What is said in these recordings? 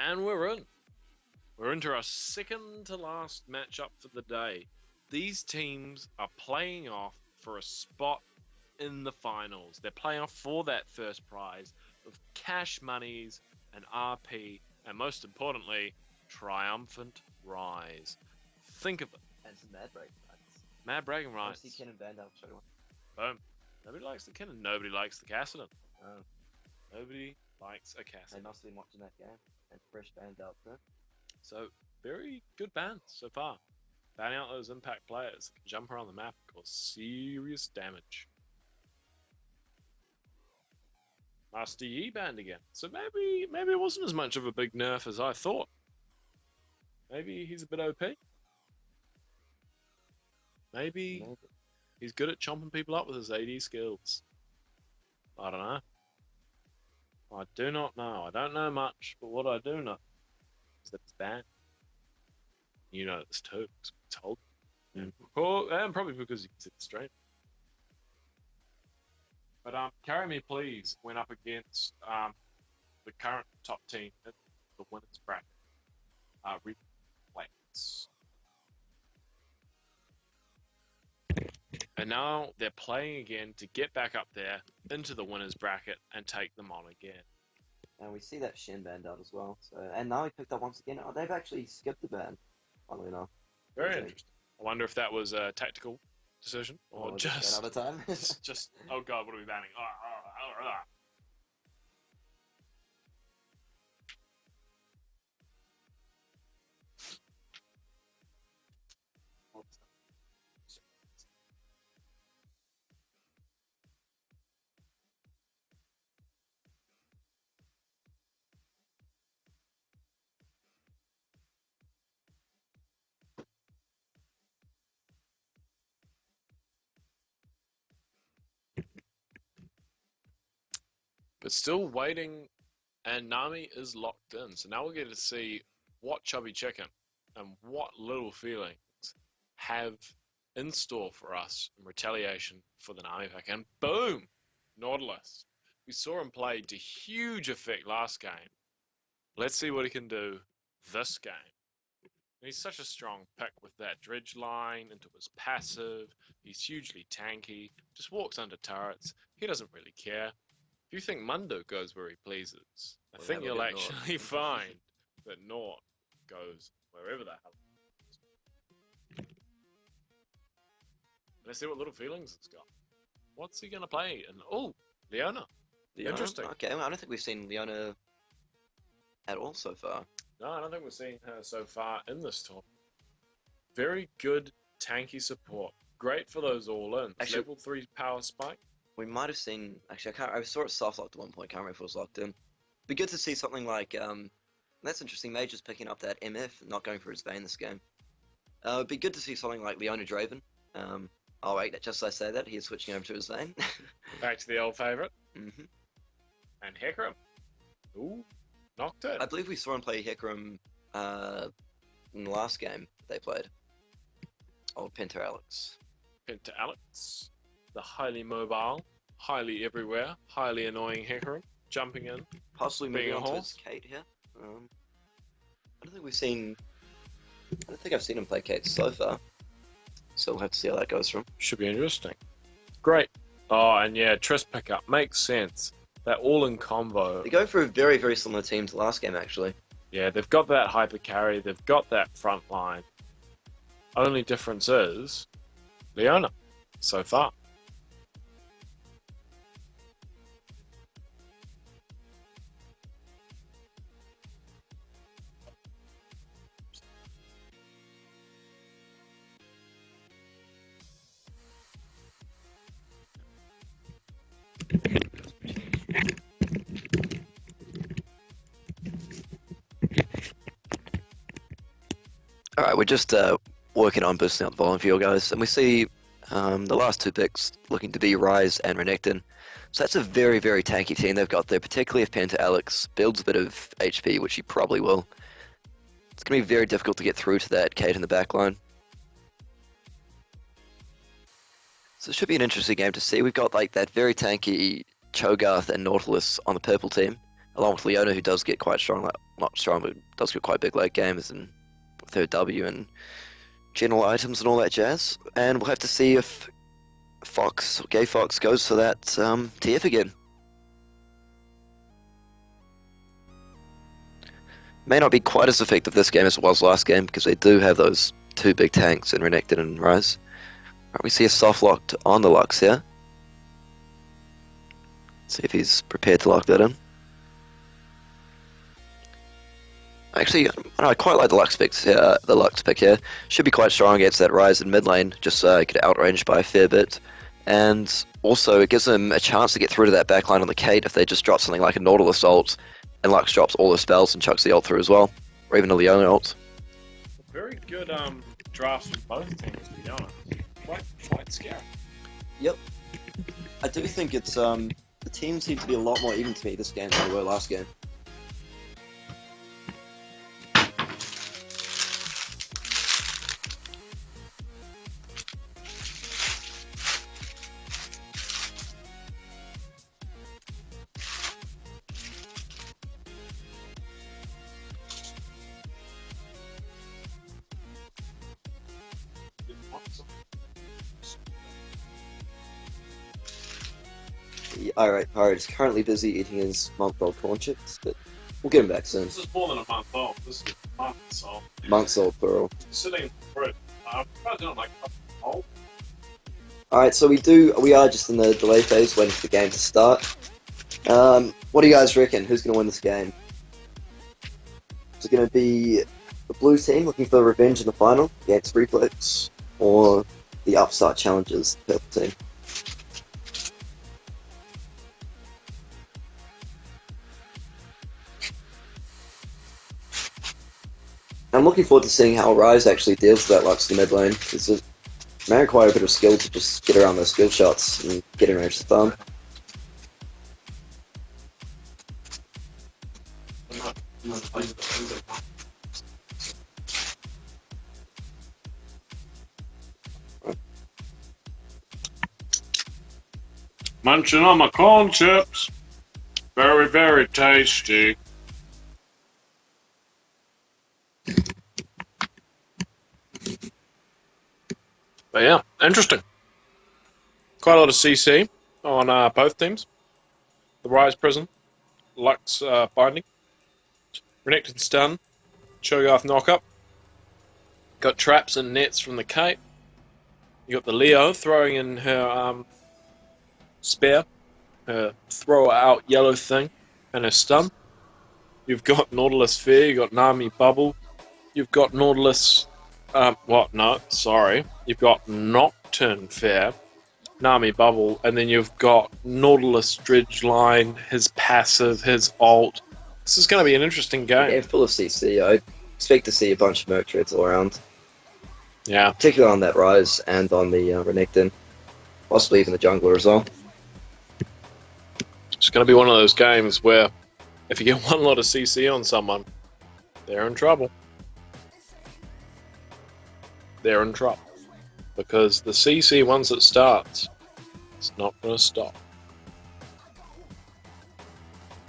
And we're in. We're into our second to last matchup for the day. These teams are playing off for a spot in the finals. They're playing off for that first prize of cash monies and RP, and most importantly, triumphant rise. Think of it. And some mad bragging rights. Mad bragging rights. Obviously, Ken and Van Dam show one. Boom. Nobody likes the Ken and nobody likes the Cassidy. Oh. Nobody likes a Cassidy. They must have been watching that game. And fresh banned out there. So, very good bans so far. Banning out those impact players that can jump around the map and cause serious damage. Master Yi banned again. So maybe it wasn't as much of a big nerf as I thought. Maybe he's a bit OP. Maybe he's good at chomping people up with his AD skills. I don't know. I do not know. I don't know much, but what I do know is that it's banned. You know this too, because we told you. And probably because you can see the stream. But Carry Me Please went up against the current top team in the winners bracket. Replays. And now they're playing again to get back up there into the winners bracket and take them on again. And we see that Shen banned out as well. So, and now he picked up once again. Oh, they've actually skipped the ban. Funnily enough. Very interesting. I wonder if that was a tactical decision or just another time. just oh god, what are we banning? But still waiting, and Nami is locked in. So now we'll get to see what Chubby Chicken and what Little Feelings have in store for us in retaliation for the Nami pack. And boom! Nautilus. We saw him play to huge effect last game. Let's see what he can do this game. He's such a strong pick with that dredge line into his passive. He's hugely tanky, just walks under turrets. He doesn't really care. If you think Mundo goes where he pleases, I think you'll actually find that Nort goes wherever the hell he is. Let's see what Little Feelings has got. What's he going to play? And Leona. Interesting. Okay, well, I don't think we've seen Leona at all so far. No, I don't think we've seen her so far in this tournament. Very good tanky support. Great for those all-ins. Level 3 power spike. We might have seen, actually, I saw it soft locked at one point, can't remember if it was locked in. Be good to see something like, that's interesting, Major's picking up that MF, not going for his Vayne this game. It'd be good to see something like Leona Draven. Oh wait, just as I say that, he is switching over to his Vayne. Back to the old favourite. Mm-hmm. And Hecarim. Ooh, knocked it. I believe we saw him play Hecarim in the last game they played. Old Penta Alex. Penta Alex. The highly mobile, highly everywhere, highly annoying Hecarim, jumping in, possibly being moving a on horse. to Kate here. I don't think I've seen him play Kate so far, so we'll have to see how that goes from. Should be interesting. Great. Oh, and yeah, Triss pickup makes sense. They're all in combo. They go for a very, very similar team to last game, actually. Yeah, they've got that hyper carry, they've got that front line. Only difference is Leona so far. Alright, we're just working on boosting up the volume for you guys, and we see the last two picks looking to be Rise and Renekton. So that's a very, very tanky team they've got there, particularly if Penta Alex builds a bit of HP, which he probably will. It's going to be very difficult to get through to that Kate in the backline. So it should be an interesting game to see. We've got like that very tanky Cho'Gath and Nautilus on the purple team, along with Leona, who does get quite strong not strong, but does get quite big late games and third W and general items and all that jazz. And we'll have to see if Gay Fox goes for that TF again. May not be quite as effective this game as it was last game because they do have those two big tanks in Renekton and Rise. Right, we see a soft lock on the Lux here. See if he's prepared to lock that in. Actually, I quite like the Lux pick here. Should be quite strong against that Rise in mid lane, just get outranged by a fair bit. And also, it gives them a chance to get through to that backline on the Kate if they just drop something like a Nautilus ult, and Lux drops all the spells and chucks the ult through as well, or even a Leona ult. Very good drafts from both teams, to be honest. Quite scary. Yep. I do think it's the teams seem to be a lot more even to me this game than they were last game. Alright, is currently busy eating his month-old prawn chips, but we'll get him back soon. This is more than a month old. This is months old. Months old, plural. Sitting in the fridge. I'm probably doing like old. Alright, so we are just in the delay phase, waiting for the game to start. What do you guys reckon? Who's going to win this game? Is it going to be the blue team looking for revenge in the final against Reflex, or the Upstart Challengers, the purple team? I'm looking forward to seeing how Rise actually deals with that Lux in the mid lane, because it may require a bit of skill to just get around those skill shots and get in range to farm. Munching on my corn chips. Very, very tasty. But yeah, interesting. Quite a lot of CC on both teams. The Rise Prison, Lux Binding, Renekton Stun, Cho'Gath Knockup. Got traps and nets from the Kate. You got the Leo throwing in her spear, her throw out yellow thing, and her stun. You've got Nautilus Fear, you've got Nami Bubble, you've got Nautilus. You've got Nocturne Fair, Nami Bubble, and then you've got Nautilus Dredge Line, his passive, his ult. This is going to be an interesting game. Yeah, full of CC. I expect to see a bunch of Merc Treads all around. Yeah. Particularly on that Rise and on the Renekton. Possibly even the Jungler as well. It's going to be one of those games where if you get one lot of CC on someone, they're in trouble. They're in trouble. Because the CC, once it starts, it's not going to stop.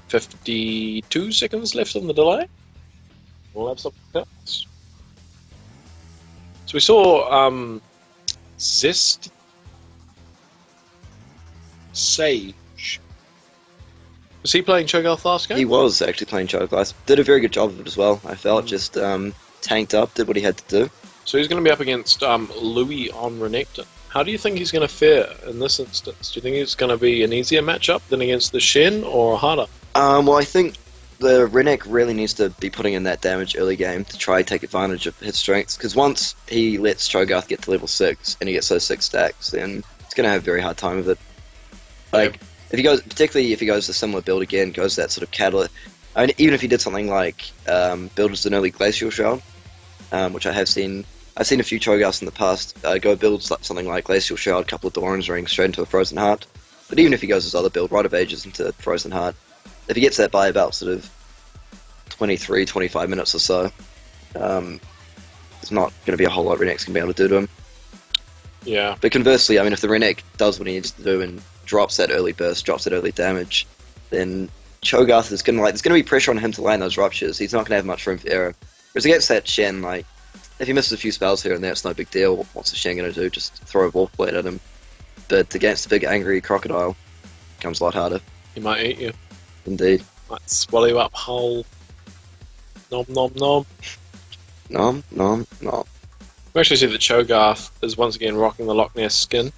52 seconds left on the delay. We'll have something else. So we saw Sestysage. Was he playing Cho'Gath last game? He was actually playing Cho'Gath. Did a very good job of it as well, I felt. Just tanked up, did what he had to do. So he's going to be up against Louis on Renekton. How do you think he's going to fare in this instance? Do you think it's going to be an easier matchup than against the Shen, or harder? Well, I think the Renek really needs to be putting in that damage early game to try and take advantage of his strengths, because once he lets Cho'Gath get to level 6 and he gets those 6 stacks, then it's going to have a very hard time with it. Like, if he goes, particularly if he goes a similar build again, goes that sort of catalyst. I mean, even if he did something like build as an early Glacial Shroud, which I have seen. I've seen a few Cho'Gaths in the past go build something like Glacial Shroud, a couple of Doran's Rings straight into a Frozen Heart. But even if he goes his other build, Rite of Ages into Frozen Heart, if he gets that by about sort of 23, 25 minutes or so, there's not going to be a whole lot Renek's going to be able to do to him. Yeah. But conversely, I mean, if the Renek does what he needs to do and drops that early burst, drops that early damage, then Cho'Gath is gonna there's gonna be pressure on him to land those ruptures. He's not gonna have much room for error. Whereas against that Shen, like if he misses a few spells here and there, it's no big deal. What's the Shen gonna do? Just throw a Wolf Blade at him. But against the big angry crocodile, it becomes a lot harder. He might eat you. Indeed. Might swallow you up whole. Nom nom nom. Nom nom nom. We actually see that Cho'Gath is once again rocking the Loch Ness skin,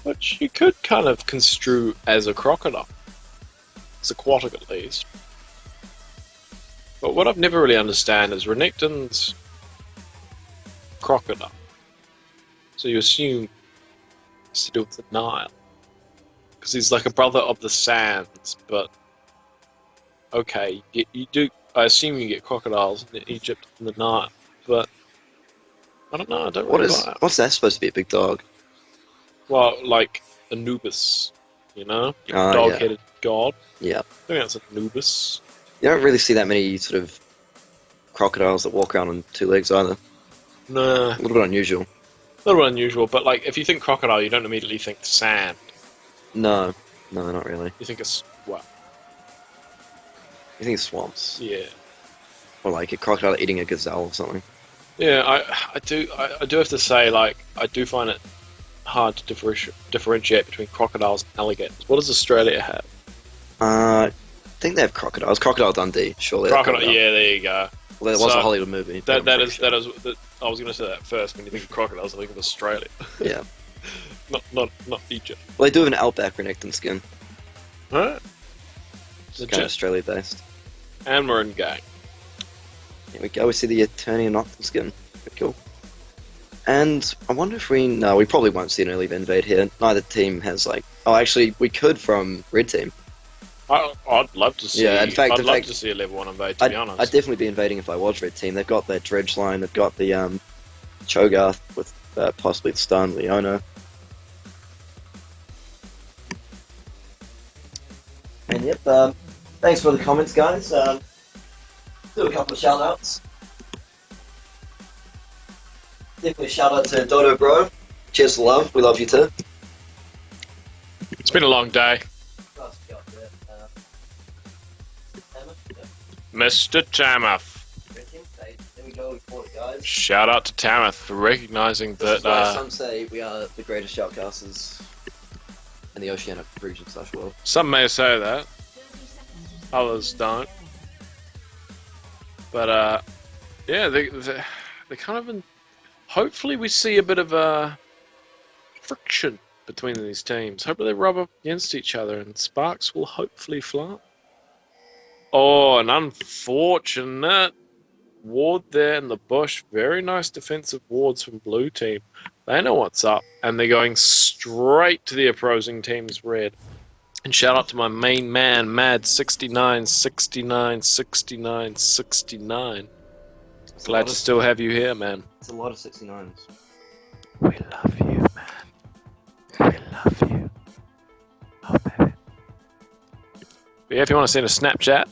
which you could kind of construe as a crocodile. It's aquatic at least. But what I've never really understand is Renekton's crocodile. So you assume it's to do with the Nile. Because he's like a brother of the sands, but okay, you do. I assume you get crocodiles in Egypt and the Nile, but I don't know. I don't really buy it. What's that supposed to be? A big dog? Well, like Anubis, you know, Oh, dog-headed god. Yeah. I think that's Anubis. You don't really see that many sort of crocodiles that walk around on two legs either. Nah, A little bit unusual. a little unusual. But like, if you think crocodile, you don't immediately think sand. No, not really. You think it's what? You think swamps, Yeah. or like a crocodile eating a gazelle or something. Yeah, I do have to say, like, I do find it hard to differentiate between crocodiles and alligators. What does Australia have? I think they have crocodiles. Crocodile Dundee, surely. Crocodile. Yeah, there you go. Well, there was So, a Hollywood movie. but I'm That pretty is sure. I was going to say that first. When you think of crocodiles, I think of Australia. Yeah. not Egypt. Well, they do have an outback Renekton skin. Huh? It's kind of Legit. Australia based. And we're in gang. Here we go. We see the Attorney of Nocturne skin. Pretty cool. And I wonder if we probably won't see an early invade here. Neither team has like. Oh, actually, we could from Red Team. I'd love to see. Yeah, in fact- I'd in love fact, to see a level 1 invade. To be honest, I'd definitely be invading if I was Red Team. They've got their Dredge line. They've got the Cho'Gath with possibly the Stun Leona. And yep, thanks for the comments, guys. Do a couple of shout outs. Definitely a shout out to Dodo Bro. Cheers to love. We love you too. it's been a long day, Mr. Tameth. There we go. We fought it, guys. Shout out to Tameth for recognizing This is that. why some say we are the greatest shoutcasters in the Oceanic region / world. Some may say that, others don't. But yeah, they kind of. Hopefully, we see a bit of friction between these teams. Hopefully, they rub up against each other, and sparks will hopefully fly. Oh, an unfortunate ward there in the bush. Very nice defensive wards from blue team. They know what's up, and they're going straight to the opposing team's red. And shout out to my main man, Mad 69, 69, 69, 69. Glad to still have you here, man. It's a lot of 69s. We love you, man. We love you. Oh, baby. But yeah, if you want to send a Snapchat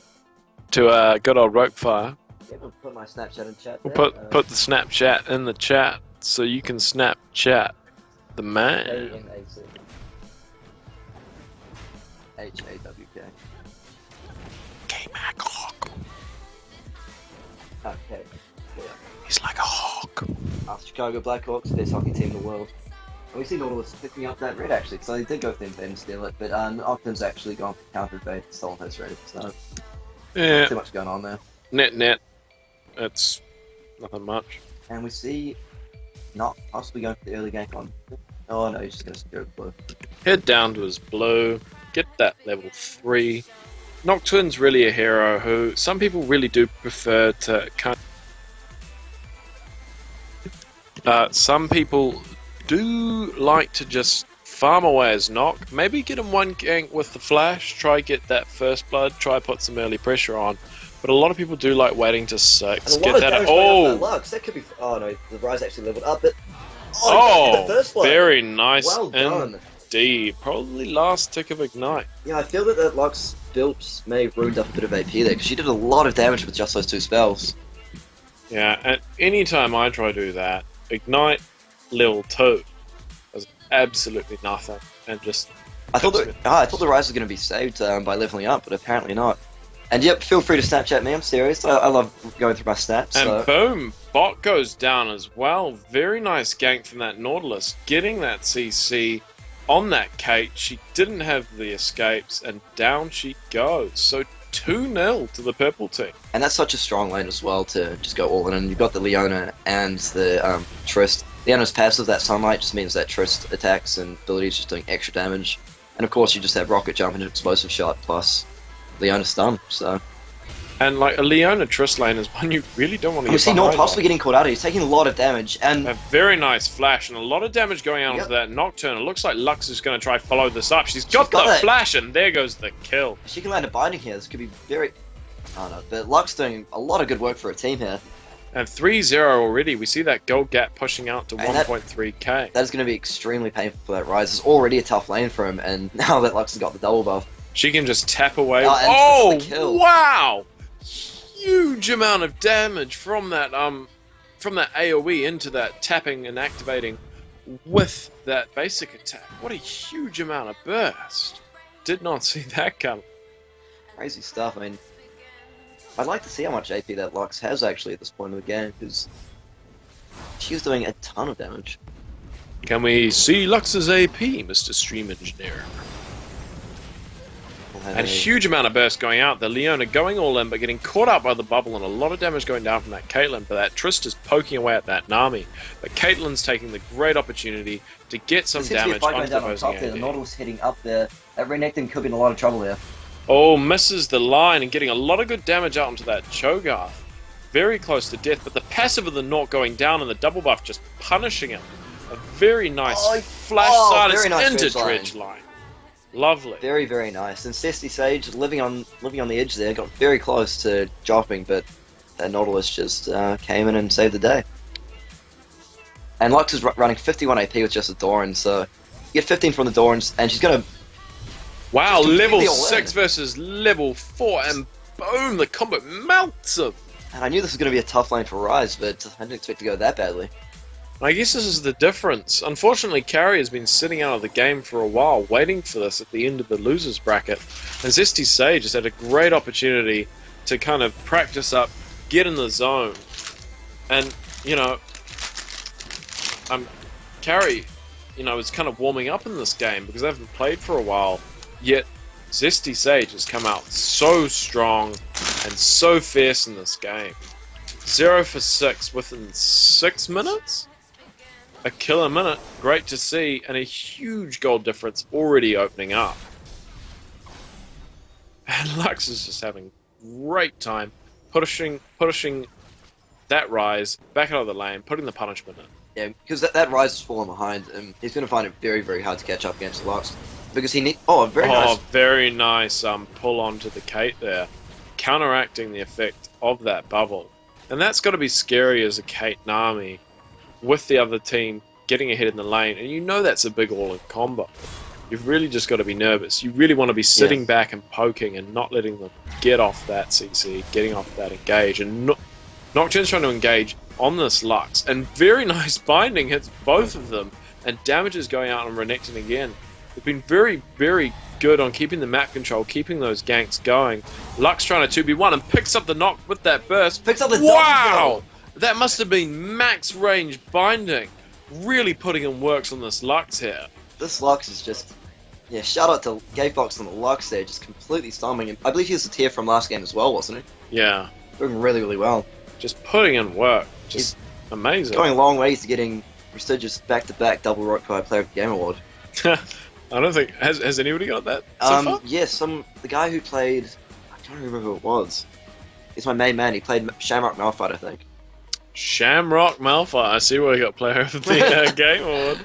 to good old Ropefire, Yeah, we'll put my Snapchat in chat. we'll there. put the Snapchat in the chat so you can Snapchat the man. AMAC. HAWK. K-Mac Hawk. Okay. Yeah. He's like a hawk. After Chicago Blackhawks, best hockey team in the world. And we see Nautilus picking up that red actually, so they did go for the invade and steal it, but Octon's actually gone for counter invade, stolen his red, so Yeah, not too much going on there. net. It's nothing much. And we see not possibly going for the early gank on. Oh no, he's just going to secure it blue. Head down to his blue. Get that level 3. Nocturne's really a hero who some people really do prefer to kind some people do like to just farm away as Noct. Maybe get him one gank with the flash, try get that first blood, try put some early pressure on. But a lot of people do like waiting to 6. And Get that. Oh! Lux. That could be. Oh no, the Rise actually leveled up, but. Oh! The first blood. Very nice. Well done. Indeed. Probably last tick of Ignite. Yeah, I feel that Lux build may have ruined up a bit of AP there, because she did a lot of damage with just those 2 spells. Yeah, and anytime I try to do that, Ignite level 2 does absolutely nothing, and just I thought the Rise was going to be saved by leveling up, but apparently not. And yep, feel free to Snapchat me. I'm serious. I love going through my snaps. And So. boom, bot goes down as well. Very nice gank from that Nautilus, getting that CC on that Kate. She didn't have the escapes, and down she goes. So 2-0 to the purple team. And that's such a strong lane as well to just go all in. And you've got the Leona and the Trist. Leona's passive, that Sunlight, just means that Trist attacks and abilities just doing extra damage. And of course, you just have Rocket Jump and an Explosive Shot plus Leona Stun. So. And like a Leona Trist lane is one you really don't want to get see behind. Nord possibly getting caught out. He's taking a lot of damage. And a very nice flash and a lot of damage going out onto that Nocturne. It looks like Lux is going to try follow this up. She's got the flash, and there goes the kill. She can land a binding here. This could be very... I don't know. But Lux doing a lot of good work for a team here. And 3-0 already. We see that gold gap pushing out to 1.3k. That is going to be extremely painful for that Rise. It's already a tough lane for him, and now that Lux has got the double buff. She can just tap away. Oh, wow! Huge amount of damage from that AoE into that tapping and activating with that basic attack. What a huge amount of burst. Did not see that coming. Crazy stuff. I mean, I'd like to see how much AP that Lux has actually at this point of the game, because she was doing a ton of damage. Can we see Lux's AP, Mr. Stream Engineer? And huge amount of burst going out. The Leona going all in, but getting caught up by the bubble, and a lot of damage going down from that Caitlyn. But that Trist is poking away at that Nami. But Caitlyn's taking the great opportunity to get some damage onto the opposing AD. The Nautilus heading up there. That Renekton could be in a lot of trouble here. Oh, misses the line and getting a lot of good damage out onto that Cho'Gath. Very close to death, but the passive of the Naught going down and the double buff just punishing him. A very nice flash silence into Dredge line. Lovely. Very, very nice. And Sestysage living on the edge there, got very close to dropping, but that Nautilus just came in and saved the day. And Lux is running 51 AP with just a Doran, so you get 15 from the Dorans, and she's gonna... Wow, level 6 versus level 4, and boom, the combo melts him. And I knew this was gonna be a tough lane for Rise, but I didn't expect it to go that badly. I guess this is the difference. Unfortunately, Carrie has been sitting out of the game for a while, waiting for this at the end of the losers bracket. And Sestysage has had a great opportunity to kind of practice up, get in the zone. And, you know, Carrie, you know, is kind of warming up in this game because they haven't played for a while. Yet, Sestysage has come out so strong and so fierce in this game. 0 for 6 within 6 minutes? A kill a minute, great to see, and a huge gold difference already opening up. And Lux is just having great time pushing that Rise back out of the lane, putting the punishment in. Yeah, because that Rise is falling behind, and he's going to find it very, very hard to catch up against Lux. Because he needs... Oh, very nice pull onto the Kate there, counteracting the effect of that bubble. And that's got to be scary as a Kate Nami, with the other team getting ahead in the lane, and you know that's a big all-in combo. You've really just got to be nervous. You really want to be sitting back and poking and not letting them get off that CC, getting off that engage. And Nocturne's trying to engage on this Lux, and very nice binding hits both of them, and damage is going out on Renekton again. They've been very, very good on keeping the map control, keeping those ganks going. Lux trying to 2v1 and picks up the knock with that burst. Picks up the wow! That must have been max range binding. Really putting in works on this Lux here. This Lux is just... Yeah, shout out to Gayfox on the Lux there, just completely storming him. I believe he was a tier from last game as well, wasn't he? Yeah. Doing really, really well. Just putting in work. Just amazing. Going long ways to getting prestigious back-to-back double Rock Player of the Game award. I don't think... Has anybody got that so far? Yes, the guy who played... I can't remember who it was. He's my main man. He played Shamrock Malphite, I think. Shamrock Malphite. I see where you got Player of the Game award.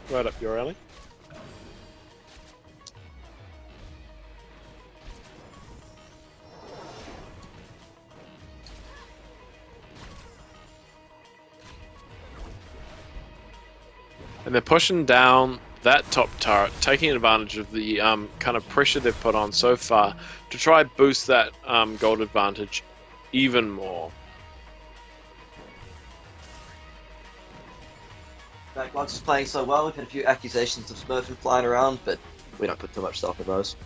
Right up your alley. And they're pushing down that top turret, taking advantage of the kind of pressure they've put on so far to try and boost that gold advantage even more. Lux is playing so well. We've had a few accusations of smurfing flying around, but we don't put too much stock in those.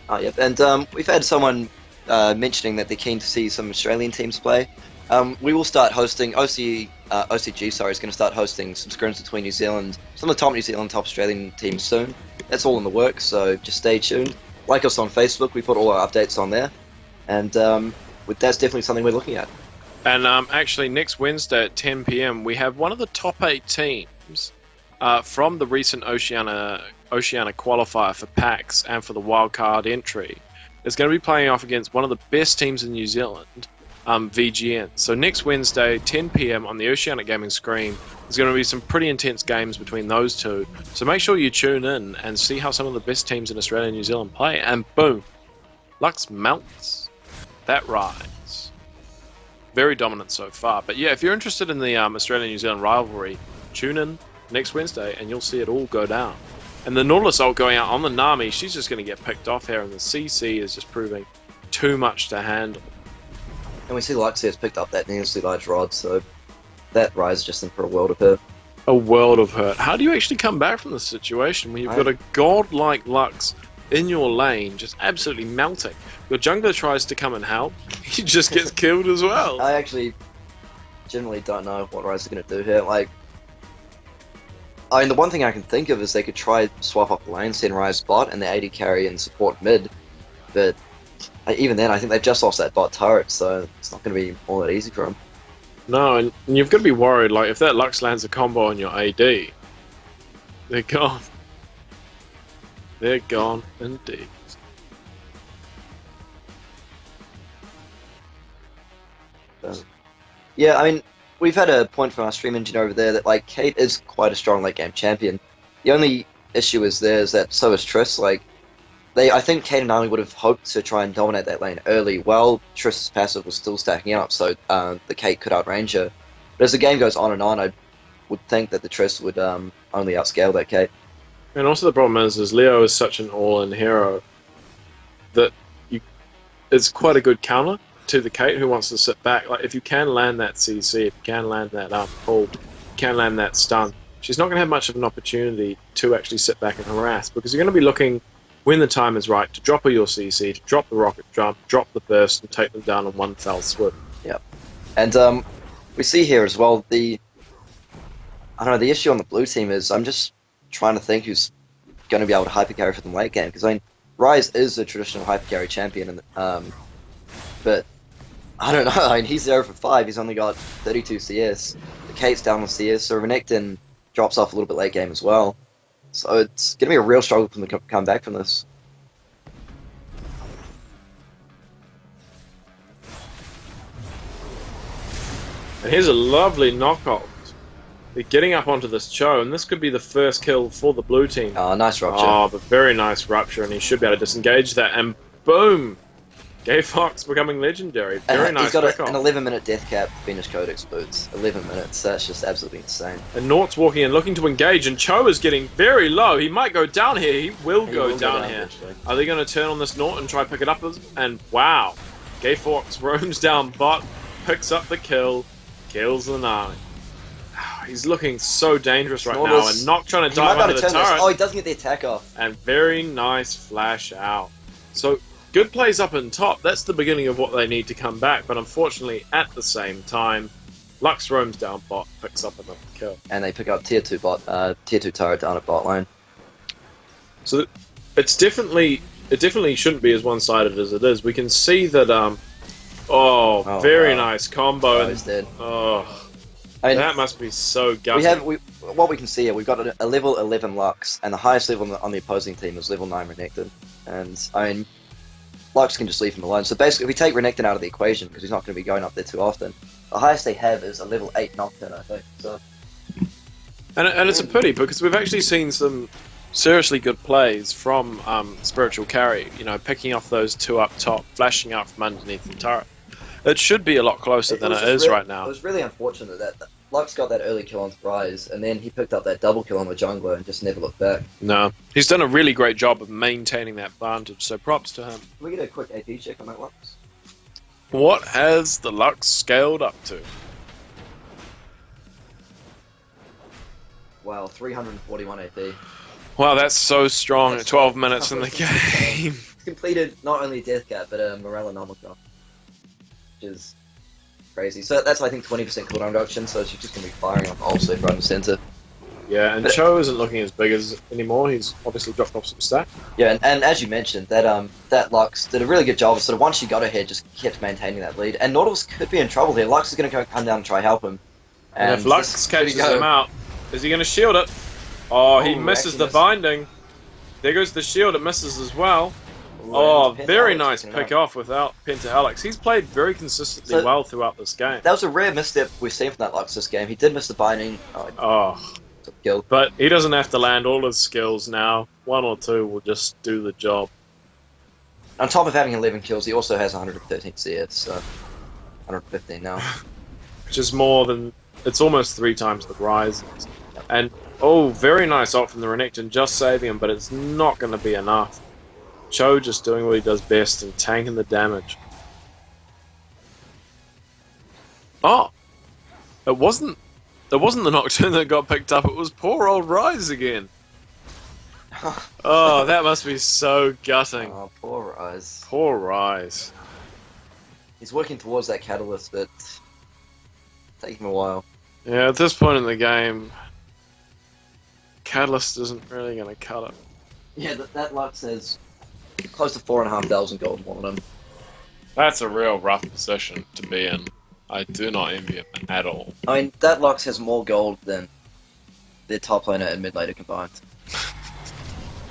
Oh, yep. And we've had someone mentioning that they're keen to see some Australian teams play. We will start hosting, OCG, sorry, is going to start hosting some scrims between New Zealand, some of the top New Zealand, top Australian teams soon. That's all in the works, so just stay tuned. Like us on Facebook, we put all our updates on there. And that's definitely something we're looking at. And actually, next Wednesday at 10 p.m., we have one of the top 8 teams from the recent Oceania qualifier for PAX and for the wildcard entry. Is going to be playing off against one of the best teams in New Zealand, VGN. So next Wednesday, 10 p.m. on the Oceanic Gaming screen, there's going to be some pretty intense games between those two. So make sure you tune in and see how some of the best teams in Australia and New Zealand play. And boom, Lux melts that rise. Very dominant so far. But yeah, if you're interested in the Australia-New Zealand rivalry, tune in next Wednesday and you'll see it all go down. And the Nautilus ult going out on the Nami, she's just going to get picked off here, and the CC is just proving too much to handle. And we see Luxie has picked up that needlessly large rod, so that rise just in for a world of hurt. A world of hurt. How do you actually come back from this situation when you've got a godlike Lux in your lane just absolutely melting? Your jungler tries to come and help, he just gets killed as well. I actually generally don't know what Rise is going to do here. Like, I mean, the one thing I can think of is they could try swap up the lane, send Rise bot, and the AD carry and support mid. But even then, I think they've just lost that bot turret, so it's not going to be all that easy for them. No, and you've got to be worried, like, if that Lux lands a combo on your AD, they're gone. They're gone indeed. Yeah, I mean, we've had a point from our stream engineer over there that, like, Kate is quite a strong late game champion. The only issue is that so is Triss. Like, I think Kate and Nami would have hoped to try and dominate that lane early while Triss's passive was still stacking up, so the Kate could outrange her. But as the game goes on, I would think that the Triss would only outscale that Kate. And also the problem is Leo is such an all-in hero that it's quite a good counter to the Kate who wants to sit back. Like, if you can land that CC, if you can land that pull, you can land that stun, she's not going to have much of an opportunity to actually sit back and harass, because you're going to be looking, when the time is right, to drop her your CC, to drop the rocket jump, drop the burst, and take them down in one fell swoop. Yep. And we see here as well, I don't know, the issue on the blue team is, I'm just trying to think who's going to be able to hyper carry for them late game, because I mean, Ryze is a traditional hyper carry champion, and but I don't know. I mean, he's 0 for 5. He's only got 32 CS. The Kate's down on CS, so Renekton drops off a little bit late game as well. So it's going to be a real struggle for them to come back from this. And here's a lovely knockout. They're getting up onto this Cho, and this could be the first kill for the blue team. Oh, nice rupture. Oh, but very nice rupture, and he should be able to disengage that, and boom! Gay Fox becoming legendary. Very nice. He's got an 11-minute death cap finish Codex boots. 11 minutes. That's just absolutely insane. And Nort's walking in, looking to engage, and Cho is getting very low. He might go down here. He will go down here. Eventually. Are they going to turn on this Nort and try to pick it up? And wow, Gay Fox roams down bot, picks up the kill, kills the Nami. He's looking so dangerous right now, and not trying to dive under the turret. Oh, he doesn't get the attack off. And very nice flash out. So good plays up in top. That's the beginning of what they need to come back. But unfortunately, at the same time, Lux roams down bot, picks up another kill. And they pick up tier 2 turret down at bot lane. So it definitely shouldn't be as one-sided as it is. We can see that. Very nice combo. Oh, he's dead. Oh. I mean, that must be so gutting. What we can see here, we've got a level 11 Lux, and the highest level on the opposing team is level 9 Renekton. And, I mean, Lux can just leave him alone. So basically, if we take Renekton out of the equation, because he's not going to be going up there too often, the highest they have is a level 8 Nocturne, I think. So. And it's a pity, because we've actually seen some seriously good plays from Spiritual Carry, you know, picking off those two up top, flashing out from underneath the turret. It should be a lot closer than it is right now. It was really unfortunate that Lux got that early kill on Rise, and then he picked up that double kill on the jungler and just never looked back. No, he's done a really great job of maintaining that advantage, so props to him. Can we get a quick AP check on that Lux? What has the Lux scaled up to? Wow, 341 AP. Wow, that's so strong at 12 minutes in the game. He's completed not only a Death Cap, but a Morale Anomicon, which is crazy. So that's, I think, 20% cooldown reduction, so she's just going to be firing off ult left, right, and center. Yeah, and but Cho isn't looking as big as anymore. He's obviously dropped off some stat. Yeah, and as you mentioned, that Lux did a really good job of sort of once she got ahead, just kept maintaining that lead. And Nautilus could be in trouble here. Lux is going to come down and try help him. And if Lux catches him out, is he going to shield it? Oh, he misses the binding. There goes the shield. It misses as well. Oh, very nice pick off without Pentahelix. He's played very consistently well throughout this game. That was a rare misstep we've seen from that Lux this game. He did miss the binding. But he doesn't have to land all his skills now. 1 or 2 will just do the job. On top of having 11 kills, he also has 113 CS, so 115 now. Which is more than... It's almost 3 times the Rise. Yep. And, oh, very nice ult from the Renekton, just saving him, but it's not going to be enough. Cho just doing what he does best and tanking the damage. Oh! It wasn't the Nocturne that got picked up, it was poor old Rise again. Oh, that must be so gutting. Oh, poor Rise. Poor Rise. He's working towards that catalyst, but it's taking him a while. Yeah, at this point in the game, catalyst isn't really going to cut it. Yeah, that Lux has close to 4,500 gold on him. That's a real rough position to be in. I do not envy him at all. I mean, that Lux has more gold than their top laner and mid laner combined.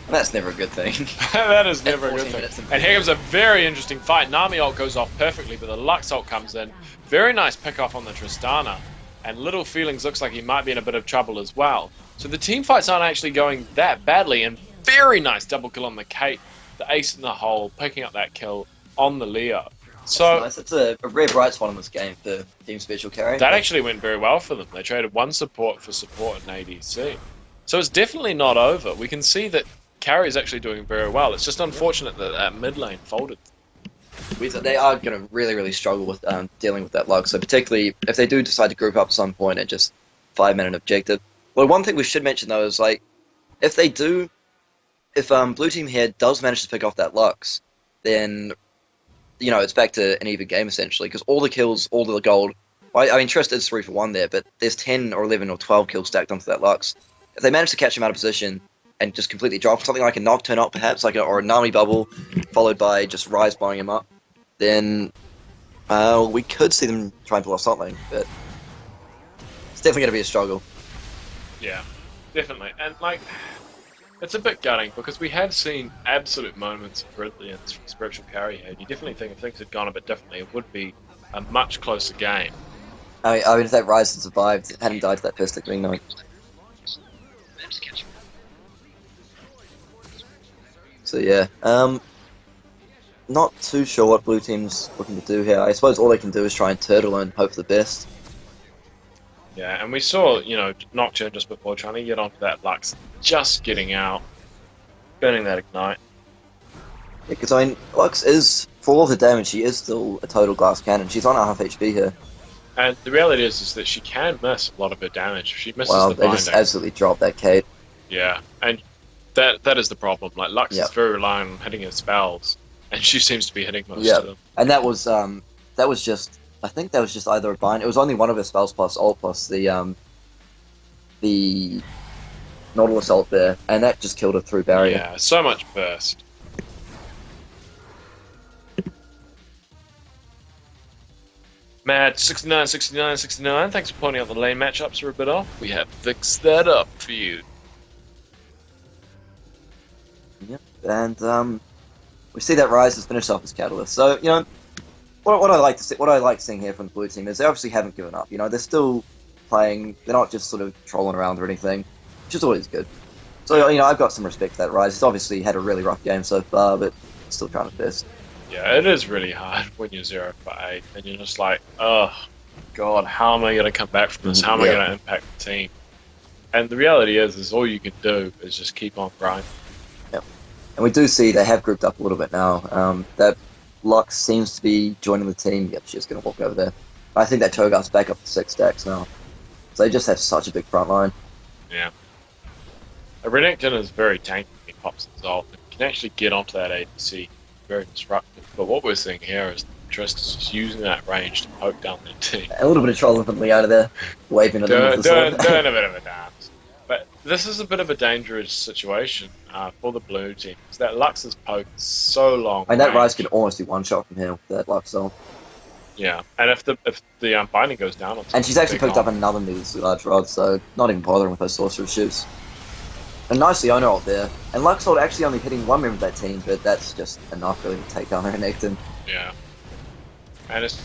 That's never a good thing. That is never a good thing. And here comes a very interesting fight. Nami ult goes off perfectly, but the Lux ult comes in. Very nice pick off on the Tristana. And Little Feelings looks like he might be in a bit of trouble as well. So the team fights aren't actually going that badly. And very nice double kill on the Kate. The ace in the hole, picking up that kill on the Leo. So nice. It's a rare bright spot in this game for Team Special Carry. That actually went very well for them. They traded 1 support for support and ADC. So it's definitely not over. We can see that Carry is actually doing very well. It's just unfortunate that that mid lane folded. They are going to really, really struggle with dealing with that Lux. So particularly if they do decide to group up at some point and just 5-minute objective. Well, one thing we should mention though is like, if blue team here does manage to pick off that Lux, then you know it's back to an even game essentially because all the kills, all the gold. I mean, Trist is 3 for 1 there, but there's 10 or 11 or 12 kills stacked onto that Lux. If they manage to catch him out of position and just completely drop something like a Nocturne up perhaps, or a Nami bubble, followed by just Rise blowing him up, then we could see them try and pull off something, but it's definitely going to be a struggle. Yeah, definitely. And like, it's a bit gutting because we have seen absolute moments of brilliance from Spiritual Carry here. You definitely think if things had gone a bit differently, it would be a much closer game. I mean, if that Rise had survived, hadn't died to that Pistic Ring Knight. So yeah, not too sure what blue team's looking to do here. I suppose all they can do is try and turtle and hope for the best. Yeah, and we saw, you know, Nocturne just before trying to get onto that Lux, just getting out, burning that Ignite. Yeah, because I mean, Lux is, for all the damage, she is still a total glass cannon. She's on half HP here. And the reality is that she can miss a lot of her damage. She misses the binding. They just absolutely dropped that Kate. Yeah, and that is the problem. Like, Lux is very reliant on hitting her spells, and she seems to be hitting most of them. And that was just, I think that was just either a bind. It was only one of her spells plus ult plus the Nautilus ult there, and that just killed her through barrier. Yeah, so much burst. Mad 69, 69, 69. Thanks for pointing out the lane matchups are a bit off. We have fixed that up for you. Yep, and we see that Rise has finished off his catalyst. So you know, what I like to see, what I like seeing here from the blue team is they obviously haven't given up. You know, they're still playing. They're not just sort of trolling around or anything, which is always good. So you know, I've got some respect for that Rise. He's obviously had a really rough game so far, but still trying his best. Yeah, it is really hard when you're 0 for 8, and you're just like, oh, God, how am I going to come back from this? How am I going to impact the team? And the reality is all you can do is just keep on grinding. Yep. And we do see they have grouped up a little bit now. That Lux seems to be joining the team. Yep, she's going to walk over there. I think that Cho'Gath's back up to 6 stacks now. So they just have such a big front line. Yeah. Renekton is very tanky when he pops his ult. He can actually get onto that ADC, very disruptive. But what we're seeing here is Trist is just using that range to poke down their team. A little bit of trolling from Leona there, waving at them with the sword. Doing a bit of a dance. But this is a bit of a dangerous situation for the blue team, because that Lux's poke is so long. And that Ryze could almost do one shot from here with that Lux ult. Yeah, and if the binding goes down, and she's actually picked up another measly large rod, so not even bothering with those sorcerer shoots. And nice Leona ult there. And Lux ult actually only hitting one member of that team, but that's just enough really to take down Renekton. Yeah. And it's